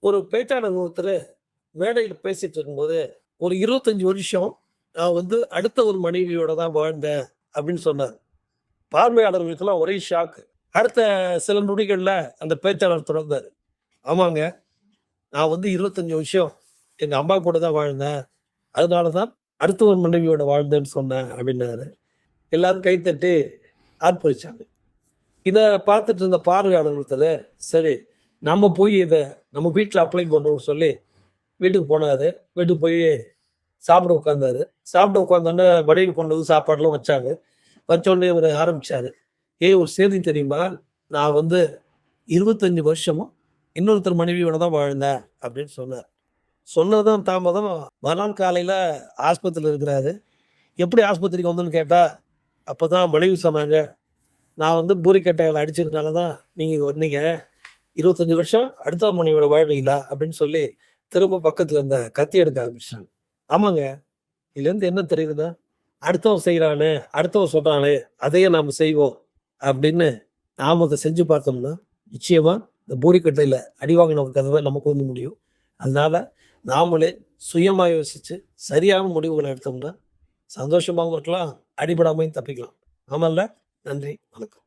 ஒரு பேச்சாளர் ஒருத்தர் மேடையில பேசிட்டு இருக்கும்போது, ஒரு 25 வருஷம் நான் அடுத்த ஒரு மனைவியோட தான் வாழ்ந்தேன் அப்படின்னு சொன்னார். பார்வையாளர்களுக்கெல்லாம் ஒரே ஷாக். அடுத்த சில நொடிகள்ல அந்த பேச்சாளர் தொடர்ந்தாரு. ஆமாங்க, நான் 25 வருஷம் எங்க அம்மா கூட தான் வாழ்ந்தேன். அதனால தான் அடுத்த ஒரு மனைவியோட வாழ்ந்தேன்னு சொன்னேன் அப்படின்னாரு. எல்லாரும் கைத்தட்டி ஆர்ப்பரிச்சாங்க. இத பார்த்துட்டு இருந்த பார்வையாளர் ஒருத்தரு, சரி நம்ம போய் இத நம்ம வீட்ல அப்ளை பண்ணுவோம்னு சொல்லி வீட்டுக்கு போனாரு. வீட்டுக்கு போய் சாப்பிட உட்கார்ந்தாரு. சாப்பிட உட்கார்ந்தோனே மனைவி கொண்டு வந்து சாப்பாடுலாம் வச்சாங்க. வச்சோனே இவரு ஆரம்பிச்சாரு. "ஏய் ஒரு செய்தி தெரியுமா? நான் 25 வருஷமா இன்னொருத்தர் மனைவியோட தான் வாழ்ந்தேன்" அப்படின்னு சொன்னார். சொன்னதும் தாமதம் மறுநாள் காலையில ஆஸ்பத்திரியில இருக்கிறாரு. எப்படி ஆஸ்பத்திரிக்கு வந்தோன்னு கேட்டா, அப்பதான் மனைவி சொன்னாங்க, "நான் பூரிக்கட்டையில அடிச்சதுனால தான் நீங்க வந்தீங்க. 25 வருஷம் அடுத்த மனைவியோட வாழ்வீங்களா?" அப்படின்னு சொல்லி திரும்ப பக்கத்துல இருந்த கத்தி எடுக்க ஆரம்பிச்சாங்க. ஆமாங்க. இதுலேருந்து என்ன தெரியுதுன்னா, அடுத்தவன் செய்றானே, அடுத்தவன் சொல்றானே, அதையே நாம செய்வோம் அப்படின்னு நாம அத செஞ்சு பார்த்தோம்னா, நிச்சயமா இந்த பூரிக்கட்டையில அடி வாங்கின ஒரு கதவை நமக்கு முடியும். அதனால நாமளே சுயமா யோசிச்சு சரியான முடிவுகள எடுத்தோம்னா, சந்தோஷமாவும் இருக்கலாம், அடிபடாமயும் தப்பிக்கலாம். ஆமால்ல? நன்றி, வணக்கம்.